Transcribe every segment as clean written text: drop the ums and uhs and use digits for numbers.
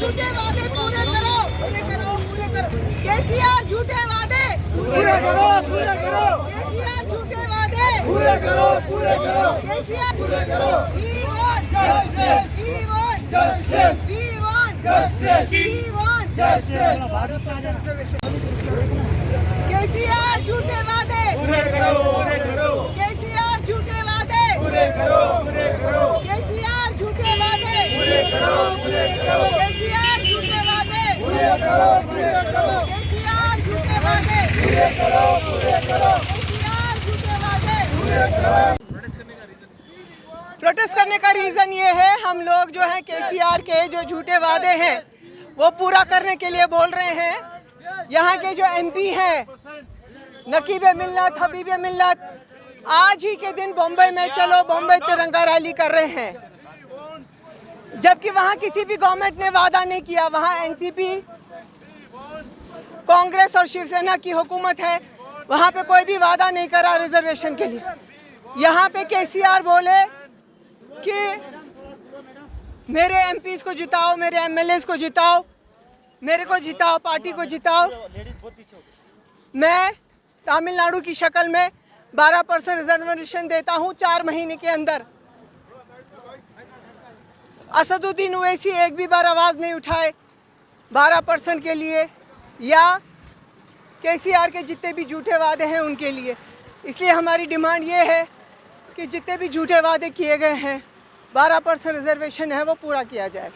झूठे वादे पूरे करो, पूरे करो, पूरे करो। केसीआर झूठे वादे पूरे करो, पूरे करो। केसीआर झूठे वादे पूरे करो, पूरे करो। केसीआर पूरे करो। We want Justice. We want Justice. We want Justice. We want Justice. KCR झूठे वादे पूरे करो, पूरे करो। केसीआर झूठे वादे पूरे करो, पूरे करो। केसीआर झूठे वादे पूरे करो, पूरे करो। केसीआर झूठे वादे पूरे करो, पूरे करो। केसीआर झूठे वादे पूरे करो, पूरे करो। केसीआर झूठे वादे पूरे करो। प्रोटेस्ट करने का रीज़न ये है, हम लोग जो है केसीआर के जो झूठे वादे हैं वो पूरा करने के लिए बोल रहे हैं। यहाँ के जो एमपी हैं नकीब मिल्लत, हबीब मिल्लत, आज ही के दिन बॉम्बे में चलो बॉम्बे तिरंगा रैली कर रहे हैं, जबकि वहाँ किसी भी गवर्नमेंट ने वादा नहीं किया। वहाँ एनसीपी, कांग्रेस और शिवसेना की हुकूमत है, वहाँ पे कोई भी वादा नहीं करा रिजर्वेशन के लिए। यहाँ पे केसीआर बोले कि मेरे एमपीज को जिताओ, मेरे एमएलएस को जिताओ, मेरे को जिताओ, पार्टी को जिताओ। मैं तमिलनाडु की शक्ल में 12% रिजर्वेशन देता हूँ 4 महीने के अंदर। असदुद्दीन ओवैसी एक भी बार आवाज़ नहीं उठाए 12% के लिए या केसीआर के जितने भी झूठे वादे हैं उनके लिए। इसलिए हमारी डिमांड ये है कि जितने भी झूठे वादे किए गए हैं, 12% रिजर्वेशन है वो पूरा किया जाए।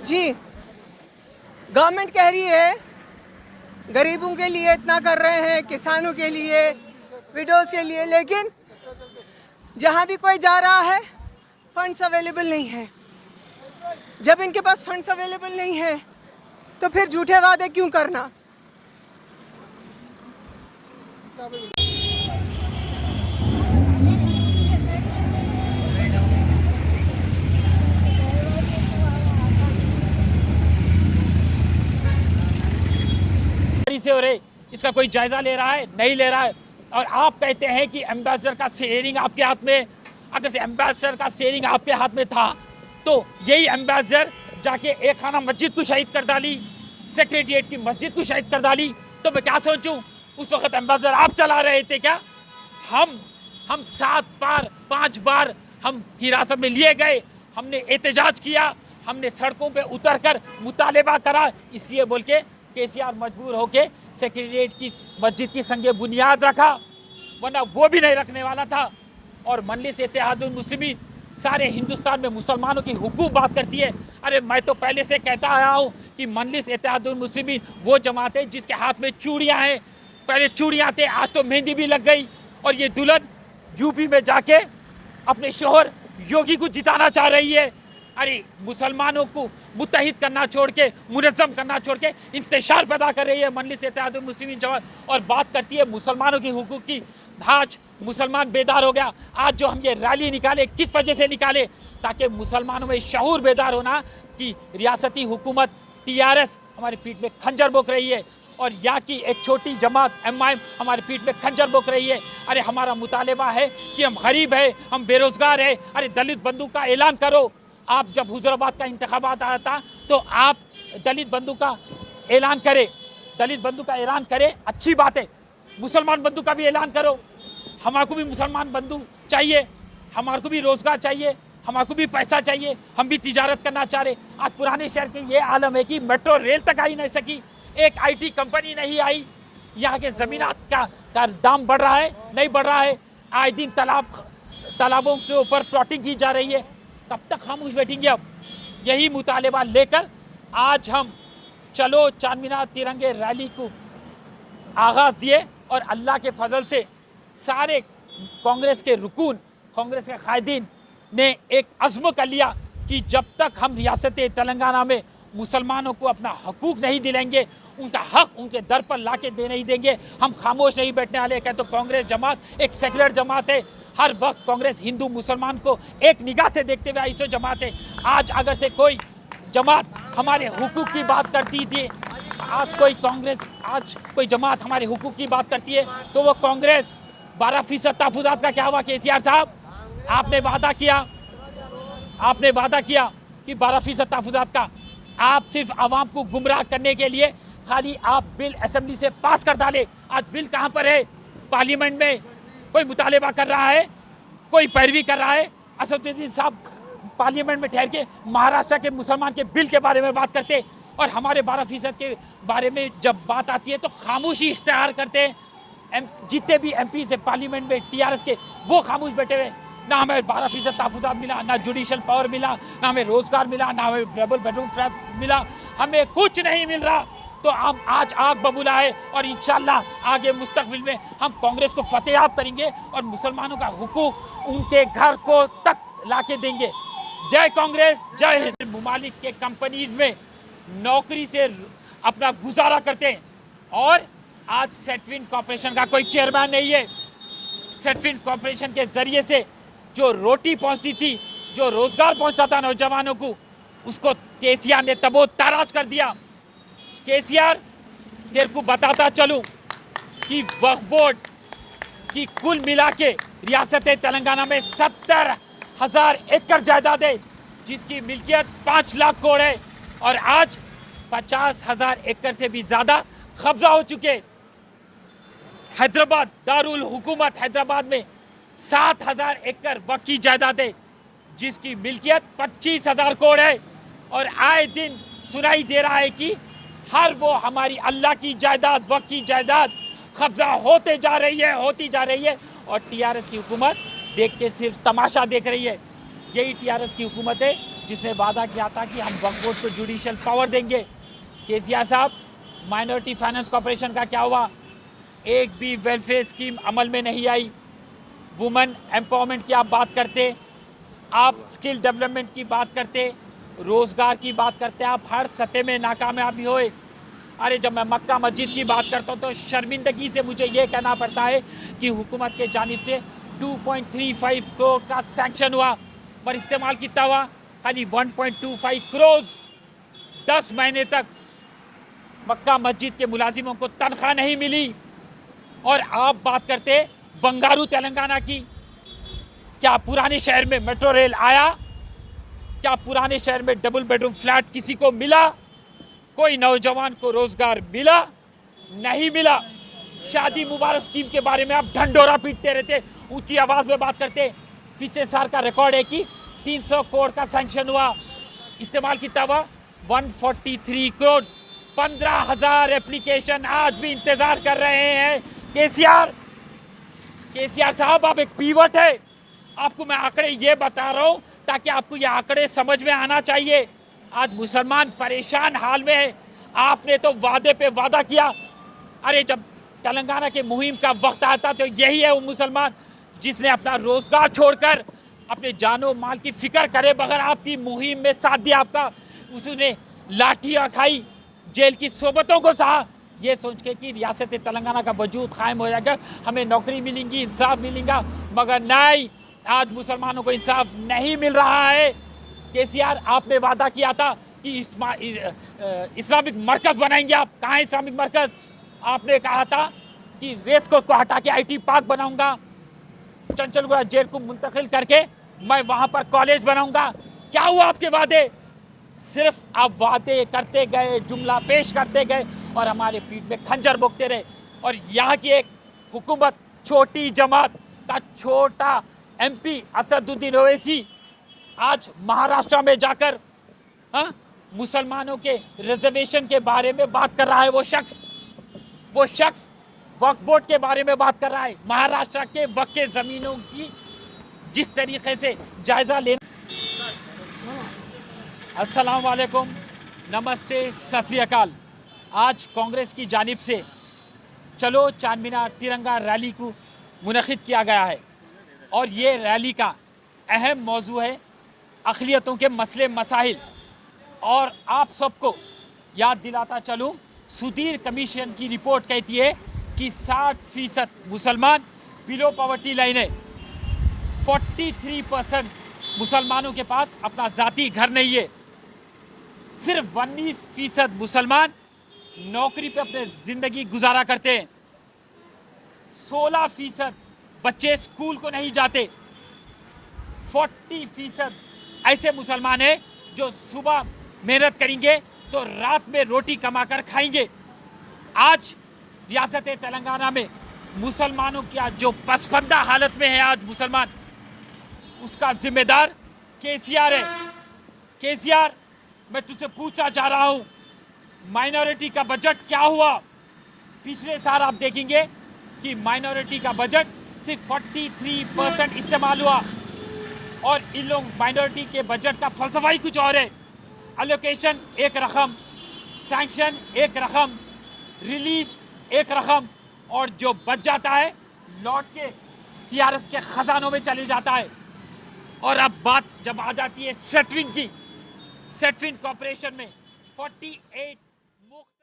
जी, गवर्नमेंट कह रही है गरीबों के लिए इतना कर रहे हैं, किसानों के लिए, विडोज के लिए, लेकिन जहाँ भी कोई जा रहा है फंड्स अवेलेबल नहीं है। जब इनके पास फंड्स अवेलेबल नहीं है तो फिर झूठे वादे क्यों करना। से हो रहे, इसका कोई जायजा ले रहा है? नहीं ले रहा है। और आप कहते हैं कि एम्बेसडर का स्टीयरिंग आपके हाथ में। अगर एम्बेसडर का स्टीयरिंग आपके हाथ में था तो यही एम्बेसडर जाके एक खाना मस्जिद को शहीद कर डाली, सेक्रेटरिएट की मस्जिद को शहीद कर डाली, तो मैं क्या सोचूं? उस वक्त एम्बेसडर आप चला रहे थे क्या? हम 7 बार 5 बार हम हिरासत में लिए गए, हमने एहतजाज किया, हमने सड़कों पे उतरकर मुतालिबा करा, इसलिए बोल के केसीआर मजबूर होके सेक्रेटरिएट की मस्जिद की संगे बुनियाद रखा, वरना वो भी नहीं रखने वाला था। और मजलिस इत्तेहादुल मुस्लिमीन सारे हिंदुस्तान में मुसलमानों की हुकूक बात करती है। अरे मैं तो पहले से कहता आया हूँ कि मजलिस इत्तेहादुल मुस्लिमीन वो जमात है जिसके हाथ में चूड़ियाँ हैं। पहले चूड़ियाँ थे, आज तो मेहंदी भी लग गई। और ये दुल्हन यूपी में जाके अपने शोहर योगी को जिताना चाह रही है। अरे मुसलमानों को मुत्तहिद करना छोड़ के, मुनज़्ज़म करना छोड़ के इंतशार पैदा कर रही है मजलिस इत्तेहादुल मुस्लिमीन जमात, और बात करती है मुसलमानों की हुकूक की। आज मुसलमान बेदार हो गया। आज जो हम ये रैली निकाले किस वजह से निकाले? ताकि मुसलमानों में शऊर बेदार होना कि रियासती हुकूमत TRS हमारी पीठ में खंजर बोक रही है, और यहाँ की एक छोटी जमात MIM हमारी पीठ में खंजर बोक रही है। अरे हमारा मुतालिबा है कि हम गरीब है, हम बेरोजगार है। अरे दलित बंधु का ऐलान करो। आप जब हुजूराबाद का इंतखाबात आया था तो आप दलित बंधु का ऐलान करें, दलित बंधु का ऐलान करें, अच्छी बात है। मुसलमान बंधु का भी ऐलान करो। हमारे को भी मुसलमान बंधु चाहिए, हमारे को भी रोज़गार चाहिए, हमारे को भी पैसा चाहिए, हम भी तिजारत करना चाह रहे। आज पुराने शहर के ये आलम है कि मेट्रो रेल तक आई नहीं सकी, एक IT कंपनी नहीं आई। यहाँ के ज़मीनात का दाम बढ़ रहा है, नहीं बढ़ रहा है। आए दिन तालाबों के ऊपर प्लॉटिंग की जा रही है। कब तक खामोश बैठेंगे? अब यही मुतालिबा लेकर आज हम चलो चारमीनार तिरंगे रैली को आगाज़ दिए, और अल्लाह के फजल से सारे कांग्रेस के रुकून, कांग्रेस के कायदीन ने एक अज़्म कर लिया कि जब तक हम रियासत तेलंगाना में मुसलमानों को अपना हकूक़ नहीं दिलाएंगे, उनका हक उनके दर पर ला के दे नहीं देंगे, हम खामोश नहीं बैठने वाले। क्या तो कांग्रेस जमात एक सेकुलर जमात है। हर वक्त कांग्रेस हिंदू मुसलमान को एक निगाह से देखते हुए ऐसी जमात है। आज अगर से कोई जमात हमारे हुकूक की बात करती थी, आज कोई जमात हमारे हुकूक की बात करती है तो वो कांग्रेस। 12% तहफ़्फ़ुज़ात का क्या हुआ केसीआर साहब? आपने वादा किया कि 12% तहफ़्फ़ुज़ात का। आप सिर्फ आवाम को गुमराह करने के लिए खाली आप बिल असेंबली से पास कर डाले। आज बिल कहाँ पर है? पार्लियामेंट में कोई मुतालबा कर रहा है, कोई पैरवी कर रहा है। असदुद्दीन साहब पार्लियामेंट में ठहर के महाराष्ट्र के मुसलमान के बिल के बारे में बात करते, और हमारे 12% के बारे में जब बात आती है तो खामोशी इख्तियार करते हैं। जितने भी MP से पार्लियामेंट में TRS के, वो खामोश बैठे हुए। ना हमें 12% तहफ़्फ़ुज़ात मिला, ना जुडिशल पावर मिला, ना हमें रोज़गार मिला, ना हमें डबल बेडरूम फ्लैट मिला, हमें कुछ नहीं मिल रहा। तो हम आज आग बबूला है, और इंशाल्लाह आगे मुस्तकबिल में हम कांग्रेस को फतेहाब करेंगे और मुसलमानों का हुकूक उनके घर को तक लाके देंगे। जय कांग्रेस, जय हिंद। मुमालिक के कंपनीज में नौकरी से अपना गुजारा करते हैं, और आज सेटविन कॉर्पोरेशन का कोई चेयरमैन नहीं है। सेटविन कॉर्पोरेशन के जरिए से जो रोटी पहुंचती थी, जो रोजगार पहुंचता था नौजवानों को, उसको केसीआर ने तबो ताराज कर दिया। केसीआर, तेरे को बताता चलूं कि वक्फ बोर्ड की कुल मिला के रियासत तेलंगाना में 70,000 एकड़ जायदाद है, जिसकी मिल्कियत 5 लाख करोड़ है, और आज 50,000 एकड़ से भी ज़्यादा कब्जा हो चुके। हैदराबाद, दारुल हुकूमत हैदराबाद में 7,000 एकड़ वक्फ की जायदाद है, जिसकी मिल्कियत 25,000 करोड़ है, और आए दिन सुनाई दे रहा है कि हर वो हमारी अल्लाह की जायदाद, वक्फ की जायदाद कब्जा होती जा रही है, और TRS की हुकूमत देख के सिर्फ तमाशा देख रही है। यही TRS की हुकूमत है जिसने वादा किया था कि हम वक्फ बोर्ड को जुडिशल पावर देंगे। केसीआर साहब, माइनॉरिटी फाइनेंस कॉर्पोरेशन का क्या हुआ? एक भी वेलफेयर स्कीम अमल में नहीं आई। वुमेन एम्पावरमेंट की आप बात करते, आप स्किल डेवलपमेंट की बात करते, रोज़गार की बात करते, आप हर सतह में नाकामयाबी होए। अरे जब मैं मक्का मस्जिद की बात करता हूँ तो शर्मिंदगी से मुझे ये कहना पड़ता है कि हुकूमत के जानिब से 2.35 करोड़ का सैंक्शन हुआ, पर इस्तेमाल कितना हुआ? खाली 1.25 करोड़। 10 महीने तक मक्का मस्जिद के मुलाजिमों को तनख्वाह नहीं मिली। और आप बात करते बंगारू तेलंगाना की, क्या पुराने शहर में मेट्रो रेल आया? क्या पुराने शहर में डबल बेडरूम फ्लैट किसी को मिला? कोई नौजवान को रोजगार मिला? नहीं मिला। शादी मुबारक स्कीम के बारे में आप ढंढोरा पीटते रहते, ऊंची आवाज में बात करते। पिछले साल का रिकॉर्ड है कि 300 करोड़ का सैंक्शन हुआ, इस्तेमाल कितना हुआ? 143 करोड़। 15,000 एप्लीकेशन आज भी इंतजार कर रहे हैं। केसीआर साहब, आप एक पीवट है। आपको मैं आंकड़े ये बता रहा हूँ ताकि आपको ये आंकड़े समझ में आना चाहिए। आज मुसलमान परेशान हाल में है। आपने तो वादे पे वादा किया। अरे जब तेलंगाना के मुहिम का वक्त आता तो यही है वो मुसलमान जिसने अपना रोजगार छोड़कर अपने जानो माल की फिक्र करे बगैर आपकी मुहिम में साथ दिया। आपका उसने लाठियाँ खाई, जेल की सोबतों को सहा, ये सोच के कि रियासत तेलंगाना का वजूद कायम हो जाएगा, हमें नौकरी मिलेंगी, इंसाफ मिलेगा। मगर नहीं, आज मुसलमानों को इंसाफ नहीं मिल रहा है। केसीआर, आपने वादा किया था कि इस्लामिक मरकज़ बनाएंगे आप। कहाँ है इस्लामिक मरकज़? आपने कहा था कि रेस कोर्स को हटा के IT पार्क बनाऊंगा, चंचलगुड़ा जेल को मुंतकिल करके मैं वहाँ पर कॉलेज बनाऊंगा। क्या हुआ आपके वादे? सिर्फ आप वादे करते गए, जुमला पेश करते गए और हमारे पीठ में खंजर भोंकते रहे। और यहाँ की एक हुकूमत, छोटी जमात का छोटा MP असदुद्दीन ओवैसी आज महाराष्ट्र में जाकर मुसलमानों के रिजर्वेशन के बारे में बात कर रहा है। वो शख्स वक्फ बोर्ड के बारे में बात कर रहा है। महाराष्ट्र के वक्फ के ज़मीनों की जिस तरीके से जायज़ा लेना। अस्सलाम वालेकुम, नमस्ते, सत श्री अकाल। आज कांग्रेस की जानिब से चलो चार मीनार तिरंगा रैली को मुनक़िद किया गया है, और ये रैली का अहम मौजू है अक़लियतों के मसले मसाइल। और आप सबको याद दिलाता चलूँ, सुधीर कमीशन की रिपोर्ट कहती है कि 60% मुसलमान बिलो पॉवर्टी लाइन है। 43% मुसलमानों के पास अपना ज़ाती घर नहीं है। सिर्फ 19% मुसलमान नौकरी पे अपने ज़िंदगी गुजारा करते हैं। 16% बच्चे स्कूल को नहीं जाते। 40% ऐसे मुसलमान हैं जो सुबह मेहनत करेंगे तो रात में रोटी कमाकर खाएंगे। आज रियासत तेलंगाना में मुसलमानों की आज जो पसपंदा हालत में है आज मुसलमान, उसका जिम्मेदार केसीआर है। केसीआर, मैं तुझसे पूछना चाह रहा हूं, माइनॉरिटी का बजट क्या हुआ? पिछले साल आप देखेंगे कि माइनॉरिटी का बजट सिर्फ 43% इस्तेमाल हुआ और इन लोग माइनॉरिटी के बजट का फलसफा ही कुछ और है। एलोकेशन एक रकम, सैंक्शन एक रकम, रिलीज एक रकम, और जो बच जाता है लौट के टीआरएस के खजानों में चले जाता है। और अब बात जब आ जाती है सेटविन की, सेटविन कॉर्पोरेशन में 48